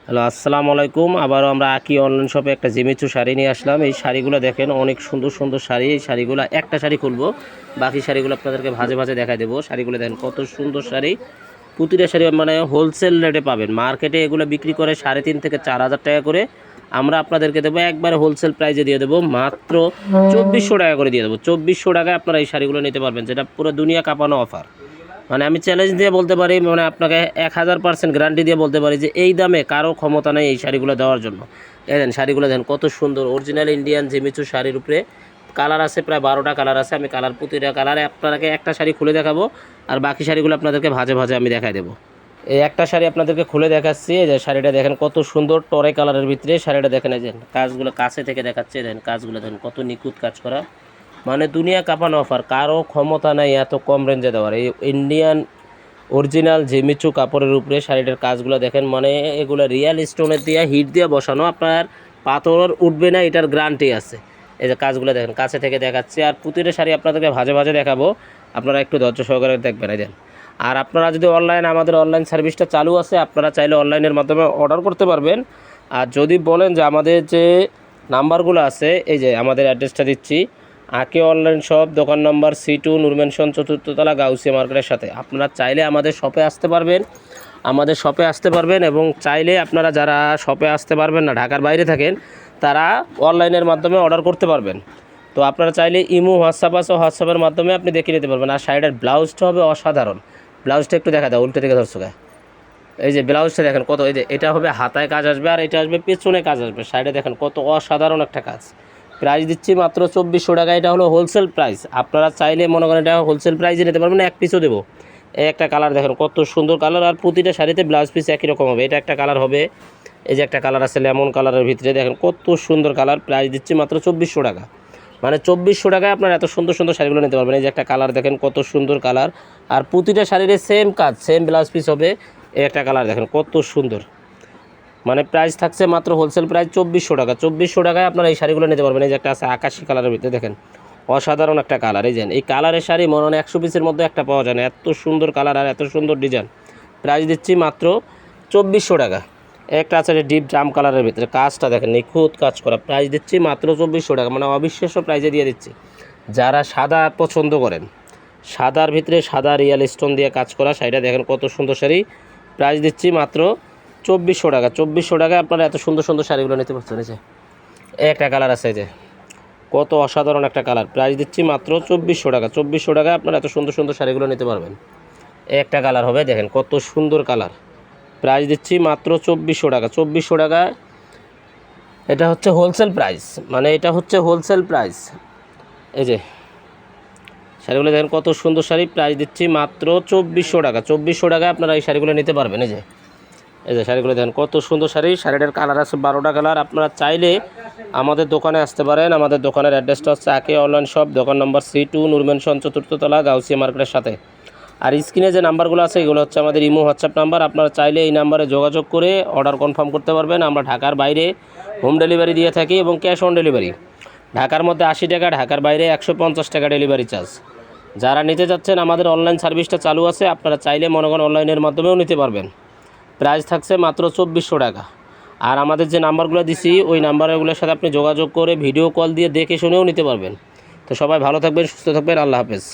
Hello, আসসালামু আলাইকুম। আবারও আমরা আকি অনলাইন শপে একটা জিমিচু শাড়ি নিয়ে আসলাম। এই শাড়িগুলো দেখেন, অনেক সুন্দর সুন্দর শাড়ি। এই শাড়িগুলো একটা শাড়ি খুলবো, বাকি শাড়িগুলো আপনাদেরকে ভাজে ভাজে দেখাই দেবো। শাড়িগুলো দেখেন কত সুন্দর শাড়ি। প্রতিটা শাড়ি মানে হোলসেল রেটে পাবেন। মার্কেটে এগুলো বিক্রি করে 3,500 থেকে 4,000 টাকা করে। আমরা আপনাদেরকে দেবো একবারে হোলসেল প্রাইজে দিয়ে দেবো, মাত্র 2400 টাকা করে দিয়ে দেবো। 2400 টাকায় আপনারা এই শাড়িগুলো নিতে পারবেন, যেটা পুরো দুনিয়া কাঁপানো অফার। মানে আমি চ্যালেঞ্জ দিয়ে বলতে পারি, মানে আপনাকে 1000% গ্যারান্টি দিয়ে বলতে পারি যে এই দামে কারো ক্ষমতা নেই এই শাড়িগুলো দেওয়ার জন্য। এই দেন শাড়িগুলো দেন কত সুন্দর, অরিজিনাল ইন্ডিয়ান জিমিচু শাড়ির উপরে কালার আছে প্রায় 12টা কালার আছে। আমি কালার প্রতিটা কালারে আপনাকে একটা শাড়ি খুলে দেখাবো, আর বাকি শাড়িগুলো আপনাদেরকে ভাজে ভাজে আমি দেখাই দেবো। এই একটা শাড়ি আপনাদেরকে খুলে দেখাচ্ছি। এই যে শাড়িটা দেখেন কত সুন্দর টরে কালারের ভিতরে শাড়িটা দেখেন। এই যে কাজগুলো কাছে থেকে দেখাচ্ছে, দেন কাজগুলো দেখেন কত নিখুঁত কাজ করা। মানে দুনিয়া কাঁপানো অফার, কারো ক্ষমতা নাই এত কম রেঞ্জে দেওয়ার। এই ইন্ডিয়ান অরিজিনাল জিমিচু কাপড়ের উপরে শাড়িটার কাজগুলো দেখেন, মানে এগুলো রিয়েল স্টোনের দিয়ে হিট দিয়ে বসানো, আপনার পাথর উঠবে না, এটার গ্যারান্টি আছে। এই যে কাজগুলো দেখেন, কাছে থেকে দেখাচ্ছি। আর প্রতিটা শাড়ি আপনাদেরকে ভাজে ভাজে দেখাবো, আপনারা একটু ধৈর্য সহকারে দেখবেন। এই দেন। আর আপনারা যদি আমাদের অনলাইন সার্ভিসটা চালু আছে, আপনারা চাইলে অনলাইনের মাধ্যমে অর্ডার করতে পারবেন। আর যদি বলেন যে আমাদের যে নাম্বারগুলো আছে, এই যে আমাদের অ্যাড্রেসটা দিচ্ছি, আকে অনলাইন শপ, দোকান নম্বর C2, নূর ম্যানশন, 4th তলা, গাউসিয়া মার্কেটের সাথে। আপনারা চাইলে আমাদের শপে আসতে পারবেন, এবং চাইলে আপনারা যারা শপে আসতে পারবেন না, ঢাকার বাইরে থাকেন, তারা অনলাইনের মাধ্যমে অর্ডার করতে পারবেন। তো আপনারা চাইলে ইমো, হোয়াটসঅ্যাপ আছে, হোয়াটসঅ্যাপের মাধ্যমে আপনি দেখে নিতে পারবেন। আর শাড়িটার ব্লাউজটা হবে অসাধারণ। ব্লাউজটা একটু দেখা দাও, উল্টো দিকে ধরছো গায়ে। এই যে ব্লাউজটা দেখেন কত, এই যে এটা হবে হাতায় কাজ আসবে, আর এটা আসবে পেছনে কাজ আসবে। শাড়িটা দেখেন কত অসাধারণ একটা কাজ। প্রাইস দিচ্ছি মাত্র 2400 টাকা। এটা হলো হোলসেল প্রাইস। আপনারা চাইলে মনে করেন এটা হোলসেল প্রাইসে নিতে পারবেন, এক পিসও দেবো। এই একটা কালার দেখেন কত সুন্দর কালার, আর প্রতিটা শাড়িতে ব্লাউজ পিস একই রকম হবে। এটা একটা কালার হবে, এই যে একটা কালার আছে লেমন কালারের ভিতরে, দেখেন কত সুন্দর কালার। প্রাইস দিচ্ছি মাত্র 2400 টাকা। মানে 2400 টাকায় আপনারা এত সুন্দর সুন্দর শাড়িগুলো নিতে পারবেন। এই যে একটা কালার দেখেন কত সুন্দর কালার, আর প্রতিটা শাড়ির সেম কাজ, সেম ব্লাউজ পিস হবে। এই একটা কালার দেখেন কত সুন্দর। মানে প্রাইস থাকছে মাত্র হোলসেল প্রাইস 2400 টাকা। 2400 টাকায় আপনারা এই শাড়িগুলো নিতে পারবেন। এই যে একটা আছে আকাশি কালারের ভিতরে, দেখেন অসাধারণ একটা কালার। এই যে এই কালারের শাড়ি মনে হয় 100 পিসের মধ্যে একটা পাওয়া যায় না, এত সুন্দর কালার আর এত সুন্দর ডিজাইন। প্রাইস দিচ্ছি মাত্র 2400 টাকা। একটা আছে ডিপ জাম কালারের ভিতরে, কাজটা দেখেন নিখুঁত কাজ করা। প্রাইস দিচ্ছি মাত্র 2400 টাকা, মানে অবিশ্বাস্য প্রাইজে দিয়ে দিচ্ছি। যারা সাদা পছন্দ করেন, সাদার ভিতরে সাদা রিয়েল স্টোন দিয়ে কাজ করা শাড়িটা দেখেন কত সুন্দর শাড়ি। প্রাইস দিচ্ছি মাত্র 2400 টাকা। 2400 টাকায় আপনারা এত সুন্দর সুন্দর শাড়িগুলো নিতে পারছেন। এই যে একটা কালার আছে, এই যে কত অসাধারণ একটা কালার। প্রাইস দিচ্ছি মাত্র 2400 টাকা। 2400 টাকায় আপনারা এত সুন্দর সুন্দর শাড়িগুলো নিতে পারবেন। একটা কালার হবে, দেখেন কত সুন্দর কালার। প্রাইস দিচ্ছি মাত্র 2400 টাকা। 2400 টাকায় এটা হচ্ছে হোলসেল প্রাইস, মানে এটা হচ্ছে হোলসেল প্রাইস। এই যে শাড়িগুলো দেখেন কত সুন্দর শাড়ি। প্রাইস দিচ্ছি মাত্র 2400 টাকা। 2400 টাকায় আপনারা এই শাড়িগুলো নিতে পারবেন। এই যে শাড়িগুলো দেখেন কত সুন্দর শাড়ি। শাড়িটার কালার আছে 12টা কালার। আপনারা চাইলে আমাদের দোকানে আসতে পারেন। আমাদের দোকানের অ্যাড্রেসটা হচ্ছে আকে অনলাইন শপ, দোকান নম্বর C2, নূর ম্যানশন, 4th তলা, গাউসিয়া মার্কেটের সাথে। আর স্ক্রিনে যে নাম্বারগুলো আছে এগুলো হচ্ছে আমাদের ইমো, হোয়াটসঅ্যাপ নাম্বার। আপনারা চাইলে এই নাম্বারে যোগাযোগ করে অর্ডার কনফার্ম করতে পারবেন। আমরা ঢাকার বাইরে হোম ডেলিভারি দিয়ে থাকি এবং ক্যাশ অন ডেলিভারি। ঢাকার মধ্যে 80 টাকা, ঢাকার বাইরে 150 টাকা ডেলিভারি চার্জ। যারা নিতে চাচ্ছেন, আমাদের অনলাইন সার্ভিসটা চালু আছে। আপনারা চাইলে মনে করেন অনলাইনের মাধ্যমেও নিতে পারবেন। প্রাইস থাকছে মাত্র 2400 টাকা। আর আমাদের যে নাম্বারগুলো দিছি, ওই নাম্বারগুলোর সাথে আপনি যোগাযোগ করে ভিডিও কল দিয়ে দেখে শুনেও নিতে পারবেন। তো সবাই ভালো থাকবেন, সুস্থ থাকবেন। আল্লাহ হাফেজ।